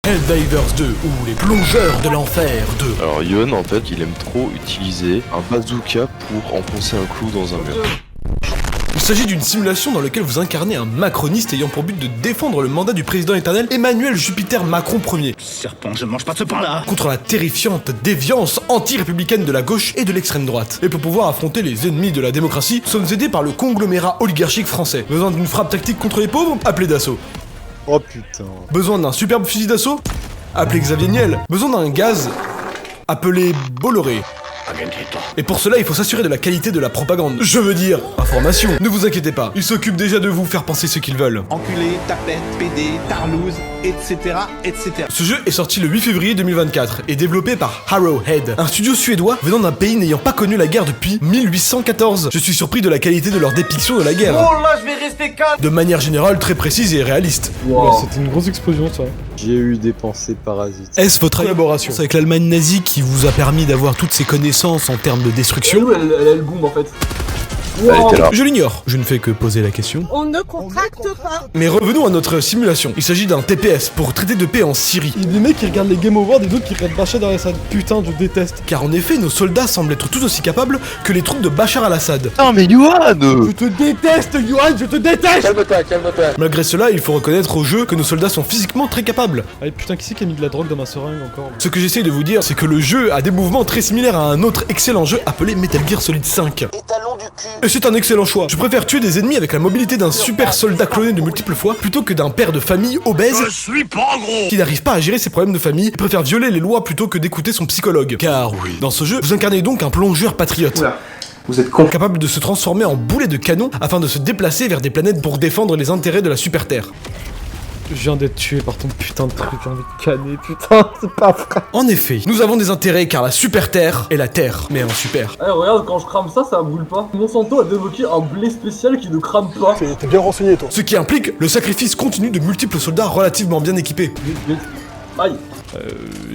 Helldivers 2 ou les plongeurs de l'enfer 2. Alors Yon en fait il aime trop utiliser un bazooka pour enfoncer un clou dans un mur. Il s'agit d'une simulation dans laquelle vous incarnez un macroniste ayant pour but de défendre le mandat du président éternel Emmanuel Jupiter Macron Ier. Serpent, je ne mange pas de ce pain-là. Contre la terrifiante déviance anti-républicaine de la gauche et de l'extrême droite. Et pour pouvoir affronter les ennemis de la démocratie, nous sommes aidés par le conglomérat oligarchique français. Besoin d'une frappe tactique contre les pauvres? Appelez Dassault. Oh putain. Besoin d'un superbe fusil d'assaut? Appelez Xavier Niel. Besoin d'un gaz? Appelez Bolloré. Et pour cela, il faut s'assurer de la qualité de la propagande. Je veux dire, information. Ne vous inquiétez pas, ils s'occupent déjà de vous faire penser ce qu'ils veulent. Enculé, tapette, pédé, tarlouse, etc., etc. Ce jeu est sorti le 8 février 2024 et développé par Arrowhead, un studio suédois venant d'un pays n'ayant pas connu la guerre depuis 1814. Je suis surpris de la qualité de leur dépiction de la guerre. Oh là, je vais rester calme. De manière générale, très précise et réaliste. Wow. C'était une grosse explosion ça. J'ai eu des pensées parasites. Est-ce votre collaboration avec l'Allemagne nazie qui vous a permis d'avoir toutes ces connaissances en termes de destruction? Elle a le boom en fait. Elle était là. Je l'ignore, je ne fais que poser la question. On ne contracte pas. Mais revenons à notre simulation. Il s'agit d'un TPS pour traiter de paix en Syrie. Il y a des mecs qui regardent les Game Awards et d'autres qui regardent Bachar al-Assad. Putain, je déteste. Car en effet, nos soldats semblent être tout aussi capables que les troupes de Bachar al-Assad. Non mais Yohan Je te déteste, Yohan, je te déteste. Calme-toi, calme-toi. Malgré cela, il faut reconnaître au jeu que nos soldats sont physiquement très capables. Allez, putain, qui c'est qui a mis de la drogue dans ma seringue encore? Ce que j'essaye de vous dire, c'est que le jeu a des mouvements très similaires à un autre excellent jeu appelé Metal Gear Solid 5. Étalon du cul. Et c'est un excellent choix. Je préfère tuer des ennemis avec la mobilité d'un super soldat cloné de multiples fois plutôt que d'un père de famille obèse qui n'arrive pas à gérer ses problèmes de famille et préfère violer les lois plutôt que d'écouter son psychologue. Car oui, dans ce jeu, vous incarnez donc un plongeur patriote. Oula, vous êtes con. Capable de se transformer en boulet de canon afin de se déplacer vers des planètes pour défendre les intérêts de la super Terre. Je viens d'être tué par ton putain de truc, j'ai envie de canner, putain, c'est pas vrai. En effet, nous avons des intérêts car la super Terre est la Terre, mais en super. Eh regarde, quand je crame ça, ça brûle pas. Monsanto a débloqué un blé spécial qui ne crame pas. T'es bien renseigné toi. Ce qui implique le sacrifice continu de multiples soldats relativement bien équipés. Vite. Aïe.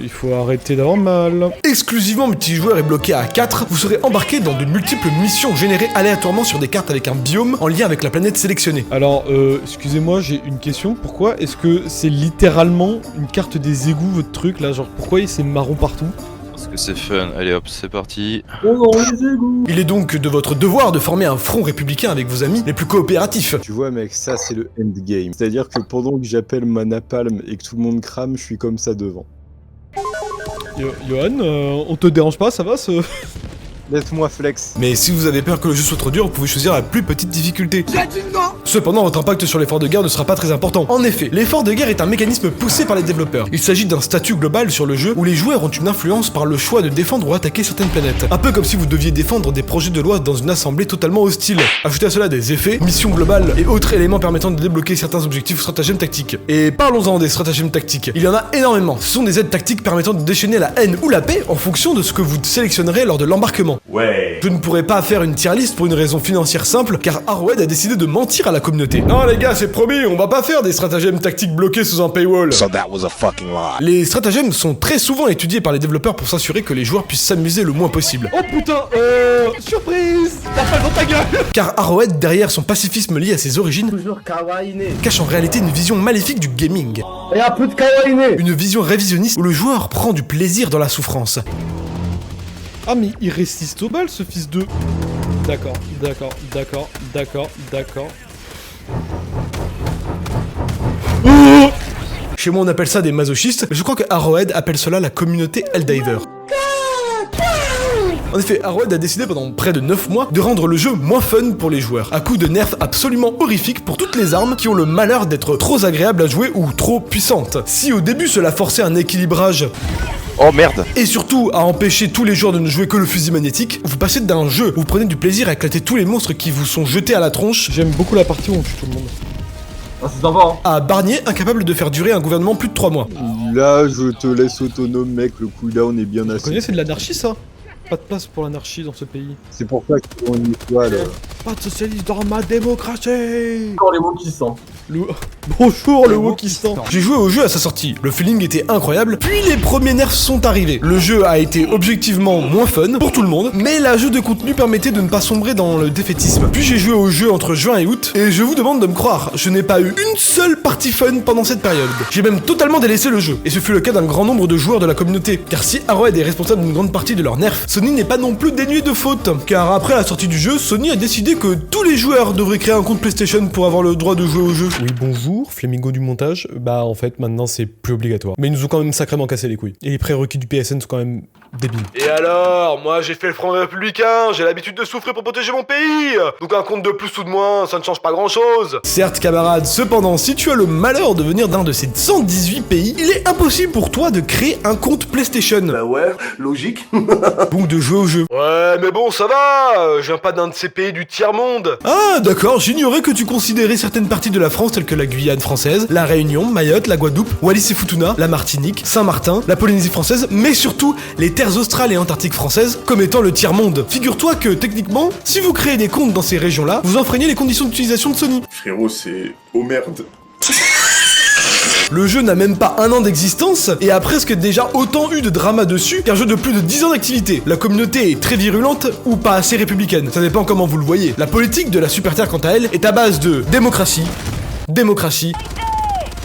Il faut arrêter d'avoir mal. Exclusivement multijoueur et bloqué à 4, vous serez embarqué dans de multiples missions générées aléatoirement sur des cartes avec un biome en lien avec la planète sélectionnée. Alors, excusez-moi, j'ai une question. Pourquoi est-ce que c'est littéralement une carte des égouts, votre truc, là? Genre, pourquoi c'est marron partout? Parce que c'est fun, allez hop c'est parti. Oh non, les égouts! Il est donc de votre devoir de former un front républicain avec vos amis les plus coopératifs. Tu vois mec, ça c'est le endgame. C'est-à-dire que pendant que j'appelle ma napalm et que tout le monde crame, je suis comme ça devant. Yohan, on te dérange pas, ça va ce... Laisse-moi flex. Mais si vous avez peur que le jeu soit trop dur, vous pouvez choisir la plus petite difficulté. Cependant, votre impact sur l'effort de guerre ne sera pas très important. En effet, l'effort de guerre est un mécanisme poussé par les développeurs. Il s'agit d'un statut global sur le jeu où les joueurs ont une influence par le choix de défendre ou attaquer certaines planètes. Un peu comme si vous deviez défendre des projets de loi dans une assemblée totalement hostile. Ajoutez à cela des effets, missions globales et autres éléments permettant de débloquer certains objectifs ou stratagèmes tactiques. Et parlons-en des stratagèmes tactiques. Il y en a énormément. Ce sont des aides tactiques permettant de déchaîner la haine ou la paix en fonction de ce que vous sélectionnerez lors de l'embarquement. Ouais. Je ne pourrais pas faire une tier list pour une raison financière simple, car Arrowhead a décidé de mentir à la communauté. Non les gars, c'est promis, on va pas faire des stratagèmes tactiques bloqués sous un paywall. So that was a fucking lie. Les stratagèmes sont très souvent étudiés par les développeurs pour s'assurer que les joueurs puissent s'amuser le moins possible. Oh putain, surprise! T'as pas dans ta gueule! Car Arrowhead, derrière son pacifisme lié à ses origines, Toujours kawaii. cache en réalité une vision maléfique du gaming. Et un peu de kawaii. Une vision révisionniste où le joueur prend du plaisir dans la souffrance. Ah mais il résiste aux balles ce fils de... D'accord. Chez moi on appelle ça des masochistes, mais je crois que Arrowhead appelle cela la communauté Helldiver. En effet, Arrowhead a décidé pendant près de 9 mois de rendre le jeu moins fun pour les joueurs, à coup de nerfs absolument horrifiques pour toutes les armes qui ont le malheur d'être trop agréables à jouer ou trop puissantes. Si au début cela forçait un équilibrage Oh merde. et surtout à empêcher tous les joueurs de ne jouer que le fusil magnétique, vous passez d'un jeu où vous prenez du plaisir à éclater tous les monstres qui vous sont jetés à la tronche J'aime beaucoup la partie où on tue tout le monde. Ah c'est sympa hein. à Barnier incapable de faire durer un gouvernement plus de 3 mois. Là, je te laisse autonome mec, le cooldown est bien Vous assez. connaissez, c'est de l'anarchie ça? pas de place pour l'anarchie dans ce pays. C'est pour ça qu'ils ont une étoile. Pas de socialisme dans ma démocratie. Encore les mots qui sentent. Bonjour le Wokistan. J'ai joué au jeu à sa sortie, le feeling était incroyable, puis les premiers nerfs sont arrivés. Le jeu a été objectivement moins fun pour tout le monde, mais l'ajout de contenu permettait de ne pas sombrer dans le défaitisme. Puis j'ai joué au jeu entre juin et août, et je vous demande de me croire, je n'ai pas eu une seule partie fun pendant cette période. J'ai même totalement délaissé le jeu, et ce fut le cas d'un grand nombre de joueurs de la communauté, car si Arrowhead est responsable d'une grande partie de leur nerf, Sony n'est pas non plus dénué de fautes, car après la sortie du jeu, Sony a décidé que tous les joueurs devraient créer un compte PlayStation pour avoir le droit de jouer au jeu. Oui, bonjour, Flamingo du montage. Bah, en fait, maintenant, c'est plus obligatoire. Mais ils nous ont quand même sacrément cassé les couilles. Et les prérequis du PSN sont quand même débiles. Et alors, moi j'ai fait le front républicain, j'ai l'habitude de souffrir pour protéger mon pays. Donc un compte de plus ou de moins, ça ne change pas grand chose. Certes camarade, cependant, si tu as le malheur de venir d'un de ces 118 pays, il est impossible pour toi de créer un compte PlayStation. Bah ouais, logique. Ou de jouer au jeu. Ouais, mais bon, ça va, je viens pas d'un de ces pays du tiers-monde. Ah, d'accord, j'ignorais que tu considérais certaines parties de la France telles que la Guyane française, la Réunion, Mayotte, la Guadeloupe, Wallis et Futuna, la Martinique, Saint-Martin, la Polynésie française, mais surtout les terres australes et antarctiques françaises comme étant le tiers-monde. Figure-toi que, techniquement, si vous créez des comptes dans ces régions-là, vous enfreignez les conditions d'utilisation de Sony. Frérot, c'est... Oh merde. Le jeu n'a même pas un an d'existence et a presque déjà autant eu de drama dessus qu'un jeu de plus de 10 ans d'activité. La communauté est très virulente ou pas assez républicaine, ça dépend comment vous le voyez. La politique de la Super Terre quant à elle est à base de démocratie,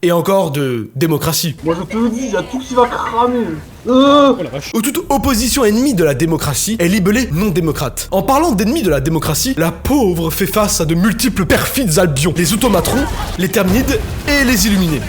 et encore de démocratie. Moi je te le dis, y'a tout qui va cramer. Oh la vache. Où toute opposition ennemie de la démocratie est libellée non démocrate. En parlant d'ennemis de la démocratie, la pauvre fait face à de multiples perfides albions, les automatrons, les terminides et les illuminés.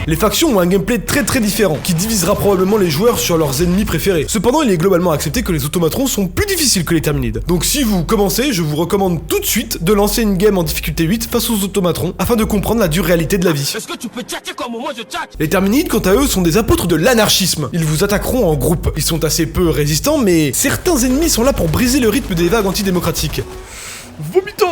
Les factions ont un gameplay très différent, qui divisera probablement les joueurs sur leurs ennemis préférés. Cependant, il est globalement accepté que les automatrons sont plus difficiles que les terminides. Donc si vous commencez, je vous recommande tout de suite de lancer une game en difficulté 8 face aux automatrons, afin de comprendre la dure réalité de la vie. Est-ce que tu peux tchatter comme moi je tchatte? Les terminides, quant à eux, sont des apôtres de l'anarchisme. Ils vous attaqueront en groupe. Ils sont assez peu résistants, mais certains ennemis sont là pour briser le rythme des vagues antidémocratiques. Vomito.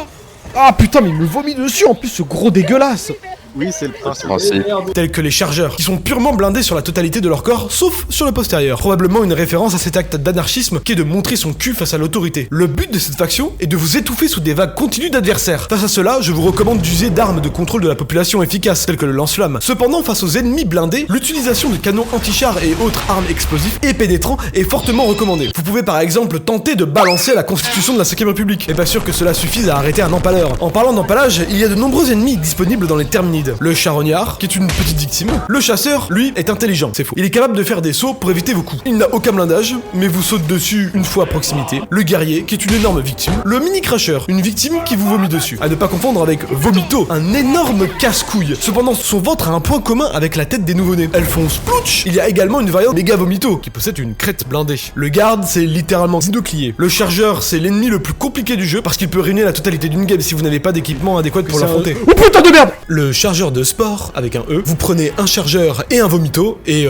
Ah putain, mais il me vomit dessus en plus, ce gros dégueulasse. Oui, c'est le principe. Tels que les chargeurs, qui sont purement blindés sur la totalité de leur corps, sauf sur le postérieur. Probablement une référence à cet acte d'anarchisme qui est de montrer son cul face à l'autorité. Le but de cette faction est de vous étouffer sous des vagues continues d'adversaires. Face à cela, je vous recommande d'user d'armes de contrôle de la population efficaces, telles que le lance-flamme. Cependant, face aux ennemis blindés, l'utilisation de canons anti-chars et autres armes explosives et pénétrants est fortement recommandée. Vous pouvez par exemple tenter de balancer la constitution de la 5ème République. Et pas sûr que cela suffise à arrêter un empaleur. En parlant d'empalage, il y a de nombreux ennemis disponibles dans les terminides. Le charognard, qui est une petite victime. Le chasseur, lui, est intelligent, c'est faux. Il est capable de faire des sauts pour éviter vos coups. Il n'a aucun blindage, mais vous saute dessus une fois à proximité. Le guerrier, qui est une énorme victime. Le mini-crasher, une victime qui vous vomit dessus. À ne pas confondre avec Vomito, un énorme casse-couille. Cependant, son ventre a un point commun avec la tête des nouveau-nés. Elles font splouch. Il y a également une variante méga Vomito, qui possède une crête blindée. Le garde, c'est littéralement Zinoclier. Le chargeur, c'est l'ennemi le plus compliqué du jeu, parce qu'il peut ruiner la totalité d'une game si vous n'avez pas d'équipement adéquat pour l'affronter. Oh putain de merde. Le chargeur de sport, avec un E, vous prenez un chargeur et un vomito, et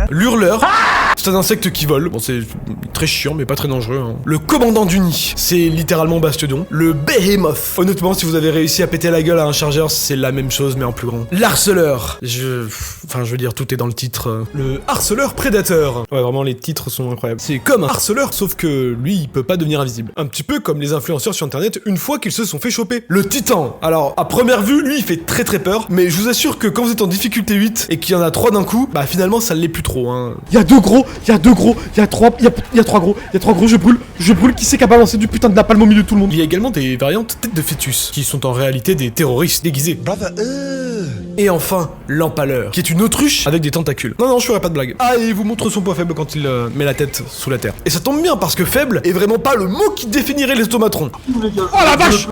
l'hurleur, c'est un insecte qui vole. Bon, c'est très chiant, mais pas très dangereux. Hein. Le commandant du nid, c'est littéralement Bastiodon. Le Behemoth. Honnêtement, si vous avez réussi à péter la gueule à un chargeur, c'est la même chose, mais en plus grand. L'harceleur. Enfin, je veux dire, tout est dans le titre. Le harceleur prédateur. Ouais, vraiment, les titres sont incroyables. C'est comme un harceleur, sauf que lui, il peut pas devenir invisible. Un petit peu comme les influenceurs sur internet une fois qu'ils se sont fait choper. Le titan. Alors, à première vue, lui, il fait très peur, mais je vous assure que quand vous êtes en difficulté 8 et qu'il y en a 3 d'un coup, bah finalement, ça l'est plus trop, hein. Il y a 2 gros, il y a 2 gros, il y a 3 gros, je brûle, qui c'est qui a balancé du putain de napalm au milieu de tout le monde? Il y a également des variantes tête de fœtus, qui sont en réalité des terroristes déguisés. Et enfin, l'empaleur, qui est une autruche avec des tentacules. Non, je ferai pas de blague. Ah, et il vous montre son point faible quand il met la tête sous la terre. Et ça tombe bien, parce que faible est vraiment pas le mot qui définirait les automatrons. Oh la vache!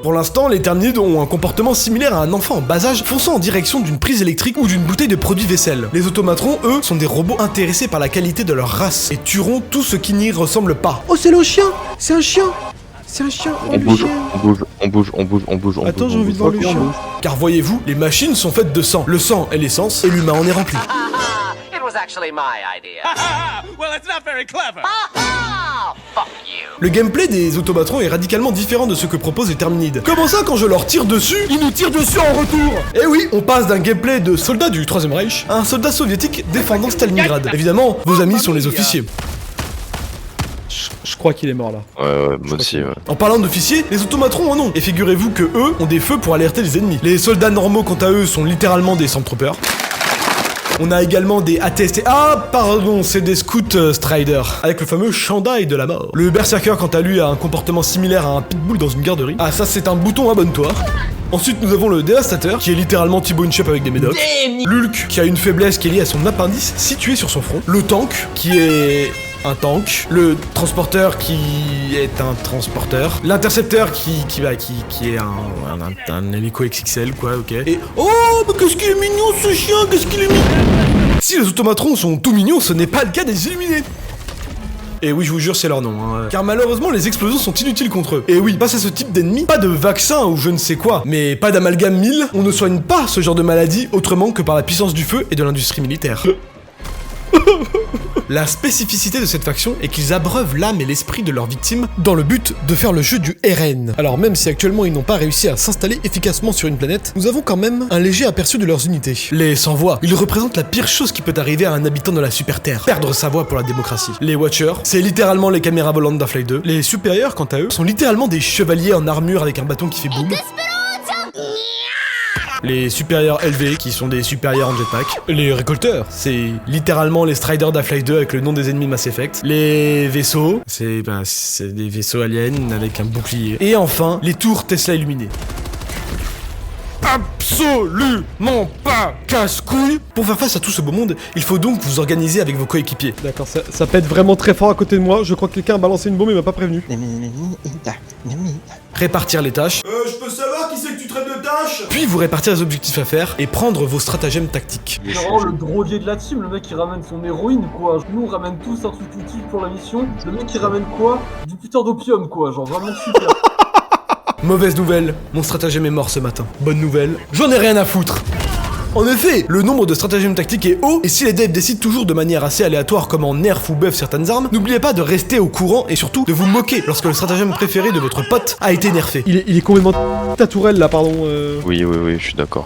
Pour l'instant, les terminides ont un comportement similaire à un enfant en bas âge fonçant en direction d'une prise électrique ou d'une bouteille de produit vaisselle. Les automatrons, eux, sont des robots intéressés par la qualité de leur race et tueront tout ce qui n'y ressemble pas. Oh, c'est le chien! C'est un chien! C'est un chien! On bouge. Attends, j'ai envie de voir le chien. Car voyez-vous, les machines sont faites de sang. Le sang est l'essence et l'humain en est rempli. It was actually my idea. Well, it's not very clever. Le gameplay des automatrons est radicalement différent de ce que proposent les Terminides. Comment ça, quand je leur tire dessus, ils nous tirent dessus en retour? Eh oui, on passe d'un gameplay de soldat du 3ème Reich à un soldat soviétique défendant Stalingrad. Évidemment, vos amis sont les officiers. Je crois qu'il est mort là. Ouais, moi aussi, ouais. En parlant d'officiers, les automatrons en ont. Et figurez-vous que eux ont des feux pour alerter les ennemis. Les soldats normaux, quant à eux, sont littéralement des Stormtroopers. On a également des ATST. Ah, pardon, c'est des Scouts Strider, avec le fameux chandail de la mort. Le Berserker, quant à lui, a un comportement similaire à un pitbull dans une garderie. Ah, ça, c'est un bouton abonne-toi. Ensuite, nous avons le Dévastateur, qui est littéralement Thibaut InShape avec des médocs. L'Hulk, qui a une faiblesse qui est liée à son appendice situé sur son front. Le Tank, qui est un tank. Le Transporteur, qui est un transporteur. L'Intercepteur, qui est un hélico XXL, quoi, ok. Et oh, mais qu'est-ce qu'il est mignon ce chien, qu'est-ce qu'il est mignon. Si les automatrons sont tout mignons, ce n'est pas le cas des illuminés. Et oui, je vous jure, c'est leur nom, hein. Car malheureusement, les explosions sont inutiles contre eux. Et oui, face à ce type d'ennemi, pas de vaccin ou je ne sais quoi, mais pas d'amalgame 1000, on ne soigne pas ce genre de maladie autrement que par la puissance du feu et de l'industrie militaire. La spécificité de cette faction est qu'ils abreuvent l'âme et l'esprit de leurs victimes dans le but de faire le jeu du RN. Alors même si actuellement ils n'ont pas réussi à s'installer efficacement sur une planète, nous avons quand même un léger aperçu de leurs unités. Les sans-voix, ils représentent la pire chose qui peut arriver à un habitant de la Super Terre, perdre sa voix pour la démocratie. Les Watchers, c'est littéralement les caméras volantes d'Half-Life 2. Les supérieurs, quant à eux, sont littéralement des chevaliers en armure avec un bâton qui fait boum. Les supérieurs LV, qui sont des supérieurs en jetpack. Les récolteurs, c'est littéralement les Striders d'Half-Life 2 avec le nom des ennemis de Mass Effect. Les vaisseaux, c'est des vaisseaux aliens avec un bouclier. Et enfin, les tours Tesla illuminées. Absolument pas casse-couille. Pour faire face à tout ce beau monde, il faut donc vous organiser avec vos coéquipiers. D'accord, ça pète vraiment très fort à côté de moi. Je crois que quelqu'un a balancé une bombe et m'a pas prévenu. Répartir les tâches. Je peux savoir qui c'est que tu traites de tâches? Puis vous répartir les objectifs à faire et prendre vos stratagèmes tactiques. C'est vraiment le drogué de la team, le mec qui ramène son héroïne quoi. Nous on ramène tous un truc utile pour la mission. Le mec qui ramène quoi? Du putain d'opium quoi, genre vraiment super. Mauvaise nouvelle, mon stratagème est mort ce matin. Bonne nouvelle, j'en ai rien à foutre. En effet, le nombre de stratagèmes tactiques est haut, et si les devs décident toujours de manière assez aléatoire comment nerf ou buff certaines armes, n'oubliez pas de rester au courant et surtout de vous moquer lorsque le stratagème préféré de votre pote a été nerfé. Il est complètement ta tourelle là, pardon. Oui, je suis d'accord.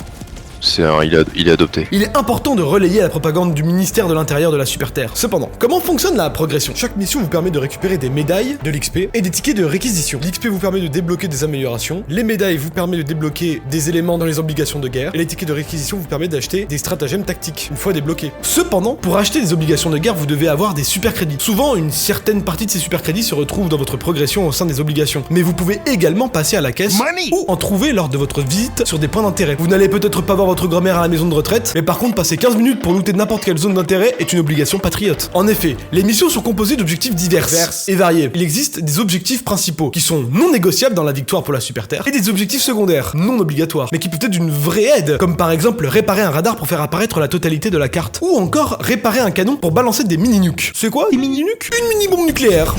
Il est adopté. Il est important de relayer la propagande du ministère de l'Intérieur de la Super Terre. Cependant, comment fonctionne la progression? Chaque mission vous permet de récupérer des médailles, de l'XP et des tickets de réquisition. L'XP vous permet de débloquer des améliorations, les médailles vous permettent de débloquer des éléments dans les obligations de guerre, et les tickets de réquisition vous permettent d'acheter des stratagèmes tactiques, une fois débloqués. Cependant, pour acheter des obligations de guerre, vous devez avoir des super crédits. Souvent, une certaine partie de ces super crédits se retrouve dans votre progression au sein des obligations. Mais vous pouvez également passer à la caisse ou en trouver lors de votre visite sur des points d'intérêt. Vous n'allez peut-être pas voir votre grand-mère à la maison de retraite, mais par contre passer 15 minutes pour looter n'importe quelle zone d'intérêt est une obligation patriote. En effet, les missions sont composées d'objectifs divers et variés. Il existe des objectifs principaux qui sont non négociables dans la victoire pour la Super Terre et des objectifs secondaires non obligatoires mais qui peuvent être d'une vraie aide, comme par exemple réparer un radar pour faire apparaître la totalité de la carte ou encore réparer un canon pour balancer des mini-nukes. C'est quoi des mini-nukes? Une mini-bombe nucléaire.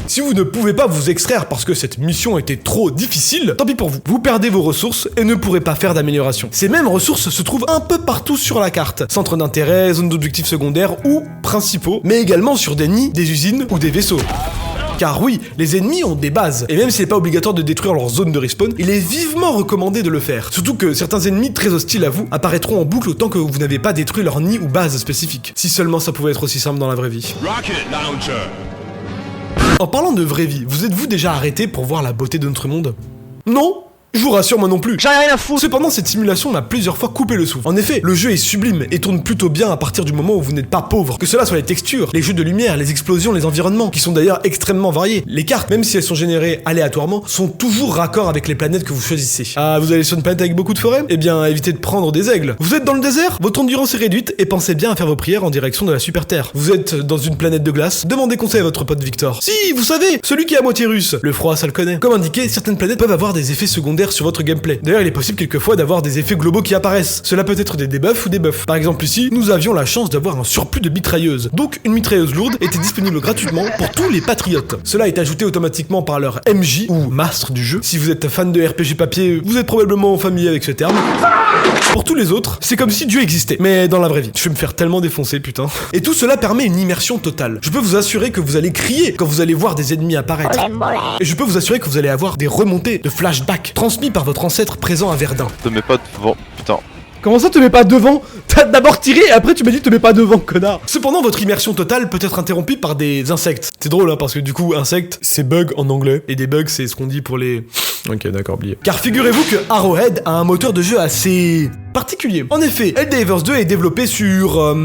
Si vous ne pouvez pas vous extraire parce que cette mission était trop difficile, tant pis pour vous. Vous perdez vos ressources et ne pourrez pas faire d'amélioration. Ces mêmes ressources se trouvent un peu partout sur la carte. Centres d'intérêt, zones d'objectifs secondaires ou principaux, mais également sur des nids, des usines ou des vaisseaux. Car oui, les ennemis ont des bases, et même s'il n'est pas obligatoire de détruire leur zone de respawn, il est vivement recommandé de le faire. Surtout que certains ennemis très hostiles à vous apparaîtront en boucle autant que vous n'avez pas détruit leur nid ou base spécifique. Si seulement ça pouvait être aussi simple dans la vraie vie. Rocket launcher. En parlant de vraie vie, vous êtes-vous déjà arrêté pour voir la beauté de notre monde? Non? Je vous rassure, moi non plus. J'en ai rien à foutre. Cependant, cette simulation m'a plusieurs fois coupé le souffle. En effet, le jeu est sublime et tourne plutôt bien à partir du moment où vous n'êtes pas pauvre. Que cela soit les textures, les jeux de lumière, les explosions, les environnements, qui sont d'ailleurs extrêmement variés. Les cartes, même si elles sont générées aléatoirement, sont toujours raccords avec les planètes que vous choisissez. Ah, vous allez sur une planète avec beaucoup de forêts? Eh bien, évitez de prendre des aigles. Vous êtes dans le désert? Votre endurance est réduite et pensez bien à faire vos prières en direction de la Super Terre. Vous êtes dans une planète de glace? Demandez conseil à votre pote Victor. Si, vous savez, celui qui est à moitié russe. Le froid, ça le connaît. Comme indiqué, certaines planètes peuvent avoir des effets secondaires secondaires sur votre gameplay. D'ailleurs, il est possible quelquefois d'avoir des effets globaux qui apparaissent. Cela peut être des debuffs ou des buffs. Par exemple ici, nous avions la chance d'avoir un surplus de mitrailleuses. Donc une mitrailleuse lourde était disponible gratuitement pour tous les patriotes. Cela est ajouté automatiquement par leur MJ ou maître du jeu. Si vous êtes fan de RPG papier, vous êtes probablement familier avec ce terme. Pour tous les autres, c'est comme si Dieu existait, mais dans la vraie vie. Je vais me faire tellement défoncer, putain. Et tout cela permet une immersion totale. Je peux vous assurer que vous allez crier quand vous allez voir des ennemis apparaître. Et je peux vous assurer que vous allez avoir des remontées de flashbacks transmis par votre ancêtre présent à Verdun. Te mets pas devant, putain. Comment ça te mets pas devant? T'as d'abord tiré et après tu m'as dit te mets pas devant, connard. Cependant, votre immersion totale peut être interrompue par des insectes. C'est drôle, hein, parce que du coup, insectes, c'est bug en anglais. Et des bugs, c'est ce qu'on dit pour les... Ok, d'accord, oublié. Car figurez-vous que Arrowhead a un moteur de jeu assez... particulier. En effet, Helldivers 2 est développé sur...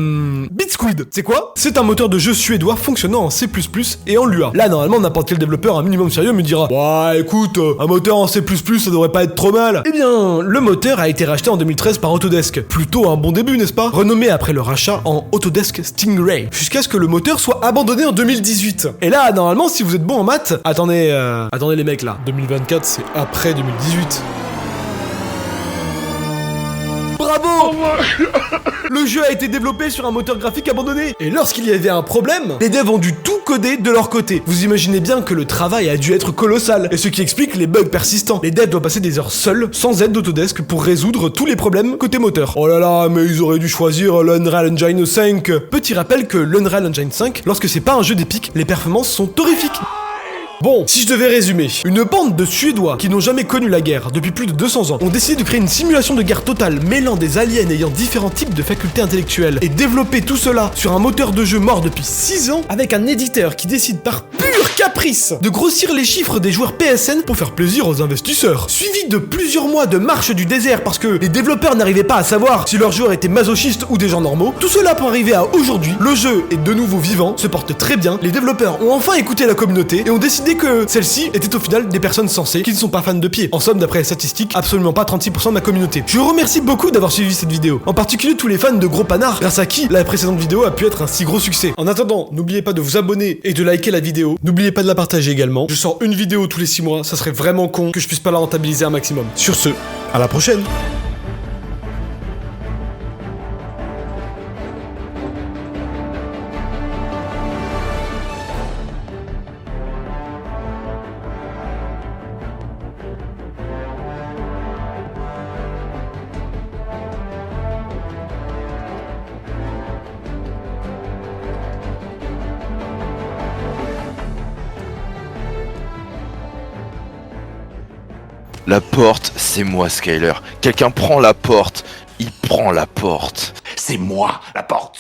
BitSquid. C'est quoi? C'est un moteur de jeu suédois fonctionnant en C++ et en Lua. Là, normalement, n'importe quel développeur un minimum sérieux me dira « Ouais, écoute, un moteur en C++, ça devrait pas être trop mal. » Eh bien, le moteur a été racheté en 2013 par Autodesk. Plutôt un bon début, n'est-ce pas? Renommé après le rachat en Autodesk Stingray. Jusqu'à ce que le moteur soit abandonné en 2018. Et là, normalement, si vous êtes bon en maths... Attendez les mecs, là. 2024, c'est après 2018. Bravo! Le jeu a été développé sur un moteur graphique abandonné. Et lorsqu'il y avait un problème, les devs ont dû tout coder de leur côté. Vous imaginez bien que le travail a dû être colossal. Et ce qui explique les bugs persistants. Les devs doivent passer des heures seuls, sans aide d'Autodesk, pour résoudre tous les problèmes côté moteur. Oh là là, mais ils auraient dû choisir l'Unreal Engine 5. Petit rappel que l'Unreal Engine 5, lorsque c'est pas un jeu d'Epic, les performances sont horrifiques. Bon, si je devais résumer, une bande de Suédois qui n'ont jamais connu la guerre depuis plus de 200 ans ont décidé de créer une simulation de guerre totale mêlant des aliens ayant différents types de facultés intellectuelles et développer tout cela sur un moteur de jeu mort depuis 6 ans avec un éditeur qui décide par pur caprice de grossir les chiffres des joueurs PSN pour faire plaisir aux investisseurs. Suivi de plusieurs mois de marche du désert parce que les développeurs n'arrivaient pas à savoir si leurs joueurs étaient masochistes ou des gens normaux, tout cela pour arriver à aujourd'hui, le jeu est de nouveau vivant, se porte très bien, les développeurs ont enfin écouté la communauté et ont décidé que celle-ci était au final des personnes sensées qui ne sont pas fans de pied. En somme, d'après les statistiques, absolument pas 36% de ma communauté. Je remercie beaucoup d'avoir suivi cette vidéo, en particulier tous les fans de gros panards, grâce à qui la précédente vidéo a pu être un si gros succès. En attendant, n'oubliez pas de vous abonner et de liker la vidéo, n'oubliez pas de la partager également. Je sors une vidéo tous les 6 mois, ça serait vraiment con que je puisse pas la rentabiliser un maximum. Sur ce, à la prochaine. La porte, c'est moi, Skyler. Quelqu'un prend la porte. Il prend la porte. C'est moi, la porte.